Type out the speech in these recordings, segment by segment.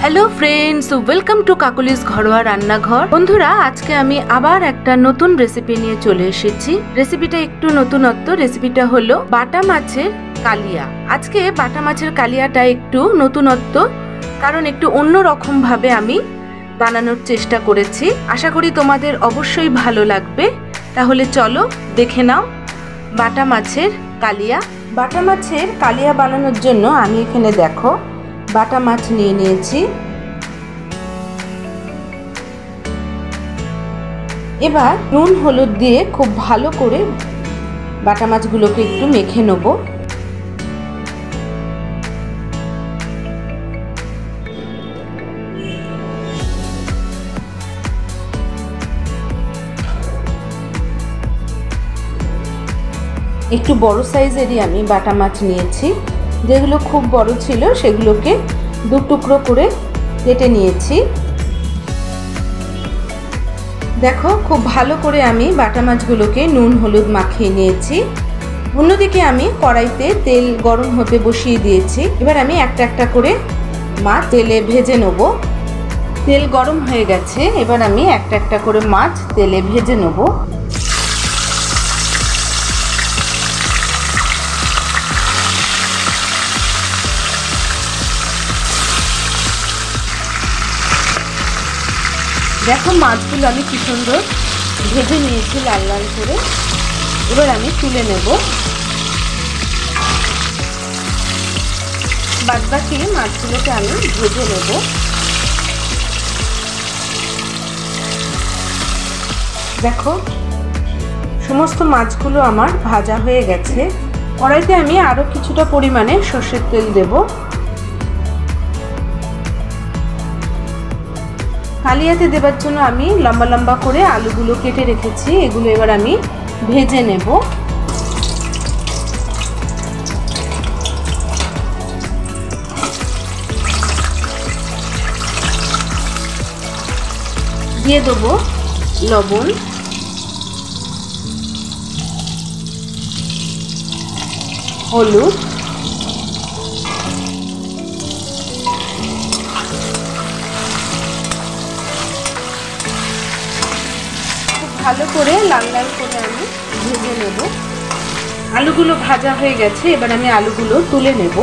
Hello friends, welcome to काकुलिस घरोয়া রান্নাঘর। বন্ধুরা, আজকে আমি আবার একটা নতুন রেসিপি নিয়ে চলে এসেছি। রেসিপিটা একটু নতুনত্ব। রেসিপিটা হলো বাটা মাছের কালিয়া। আজকে বাটা মাছের কালিয়াটা একটু নতুনত্ব, কারণ একটু অন্যরকম ভাবে আমি বানানোর চেষ্টা করেছি। আশা করি তোমাদের অবশ্যই ভালো লাগবে। তাহলে চলো দেখে নাও বাটা মাছের কালিয়া। বাটা মাছের কালিয়া বানানোর জন্য আমি এখানে দেখো বাটা মাছ নিয়ে নিয়েছি। এবার নুন হলুদ দিয়ে খুব ভালো করে বাটা মাছগুলোকে একটু মেখে নেব। একটু বড় সাইজেরই আমি বাটা মাছ নিয়েছি। যেগুলো খুব বড় ছিল সেগুলোকে দু টুকরো করে কেটে নিয়েছি। দেখো খুব ভালো করে আমি বাটা মাছগুলোকে নুন হলুদ মাখিয়ে নিয়েছি। অন্যদিকে আমি কড়াইতে তেল গরম হতে বসিয়ে দিয়েছি। এবার আমি একটা একটা করে মাছ তেলে ভেজে নেব। তেল গরম হয়ে গেছে, এবার আমি একটা একটা করে মাছ তেলে ভেজে নেব। দেখো মাছগুলো আমি কি সুন্দর ভেজে নিয়েছি লাল লাল করে। এবার আমি তুলে নেব। বাদবাকি মাছগুলোকে আমি ভেজে নেব। দেখো সমস্ত মাছগুলো আমার ভাজা হয়ে গেছে। কড়াইতে আমি আরো কিছুটা পরিমাণে সরষের তেল দেব। কালিয়াতে দেবার জন্য আমি লম্বা লম্বা করে আলুগুলো কেটে রেখেছি। এগুলো এবার আমি ভেজে নেব। দিয়ে দেবো লবণ, হলুদ, ভালো করে লাল লাল করে আমি ভেজে নেব। আলুগুলো ভাজা হয়ে গেছে, এবার আমি আলুগুলো তুলে নেব।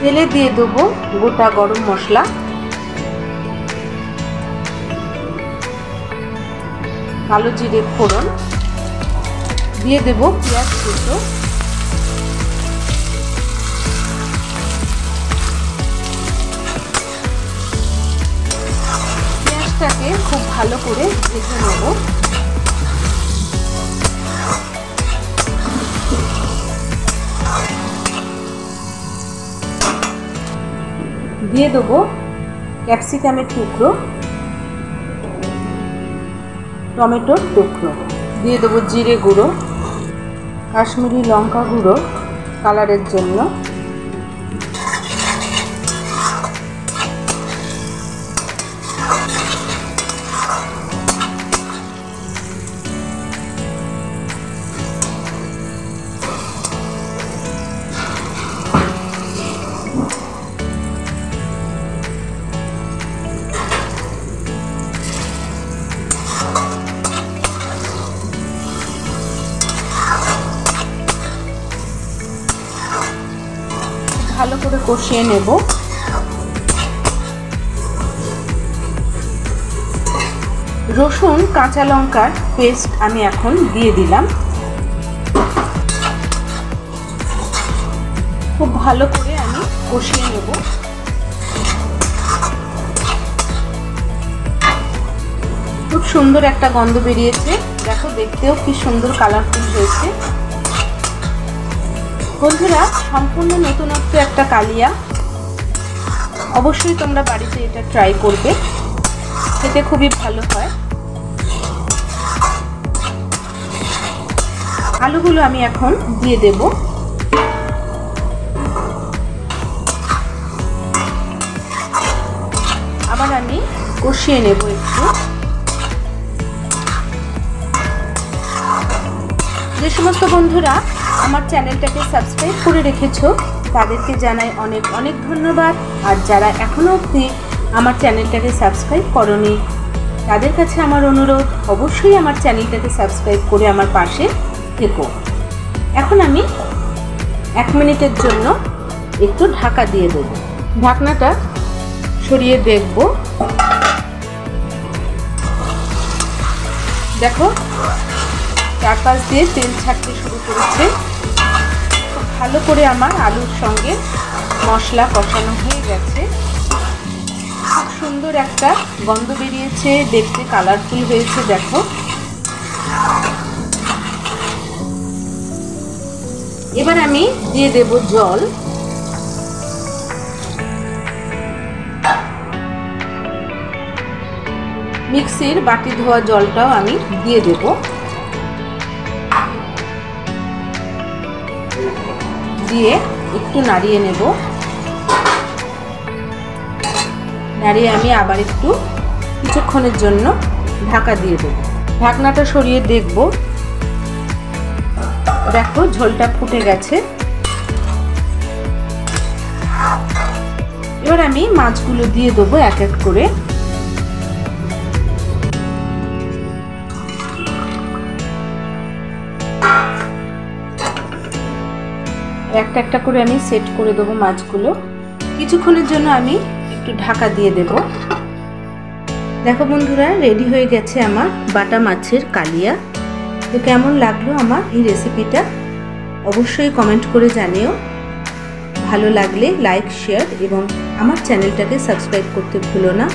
তেলে দিয়ে দেবো গোটা গরম মশলা, কালো জিরে ফোড়ন, দিয়ে দেব পেঁয়াজ কুচো, পেঁয়াজটাকে খুব ভালো করে ভেজে নেব। দিয়ে দেবো ক্যাপসিকামের টুকরো, টমেটোর টুকরো, দিয়ে দেবো জিরে গুঁড়ো, কাশ্মীরি লঙ্কা গুঁড়ো কালারের জন্য, ভালো করে কষিয়ে নেব। রসুন কাঁচা লঙ্কার পেস্ট আমি এখন দিয়ে দিলাম। খুব ভালো করে আমি কষিয়ে নেব। খুব সুন্দর একটা গন্ধ বেরিয়েছে। দেখো দেখতেও কি সুন্দর কালারফুল হয়েছে। বন্ধুরা, সম্পূর্ণ নতুনত্ব একটা কালিয়া। অবশ্যই তোমরা বাড়িতে এটা ট্রাই করবে, খেতে খুবই ভালো হয়। আলুগুলো আমি এখন দিয়ে দেব। আবার আমি কষিয়ে নেব একটু। যে সমস্ত বন্ধুরা আমার চ্যানেলটাকে সাবস্ক্রাইব করে রেখেছো তাদেরকে জানাই অনেক অনেক ধন্যবাদ। আর যারা এখনো অবধি আমার চ্যানেলটাকে সাবস্ক্রাইব করনি তাদের কাছে আমার অনুরোধ, অবশ্যই আমার চ্যানেলটাকে সাবস্ক্রাইব করে আমার পাশে থেকো। এখন আমি 1 মিনিটের জন্য একটু ঢাকা দিয়ে দেব। ঢাকনাটা সরিয়ে দেখব। দেখো চারপাশ দিয়ে তেল ছাড়তে শুরু করেছে। খুব ভালো করে আমার আলুর সঙ্গে মশলা কষানো হয়ে গেছে। খুব সুন্দর একটা গন্ধ বেরিয়েছে, দেখতে কালারফুল হয়েছে। দেখো এবার আমি দিয়ে দেব জল। মিক্সির বাটি ধোয়া জলটাও আমি দিয়ে দেব। দিয়ে একটু নাড়িয়ে নেব। নাড়িয়ে আমি আবার একটু কিছুক্ষণের জন্য ঢাকা দিয়ে দেব। ঢাকনাটা সরিয়ে দেখব। দেখো ঝোলটা ফুটে গেছে। এবার আমি মাছগুলো দিয়ে দেবো এক এক করে। একটা একটা করে আমি সেট করে দেবো মাছগুলো। কিছুক্ষণের জন্য আমি একটু ঢাকা দিয়ে দেব। দেখো বন্ধুরা, রেডি হয়ে গেছে আমার বাটা মাছের কালিয়া। তো কেমন লাগলো আমার এই রেসিপিটা অবশ্যই কমেন্ট করে জানিও। ভালো লাগলে লাইক, শেয়ার এবং আমার চ্যানেলটাকে সাবস্ক্রাইব করতে ভুলো না।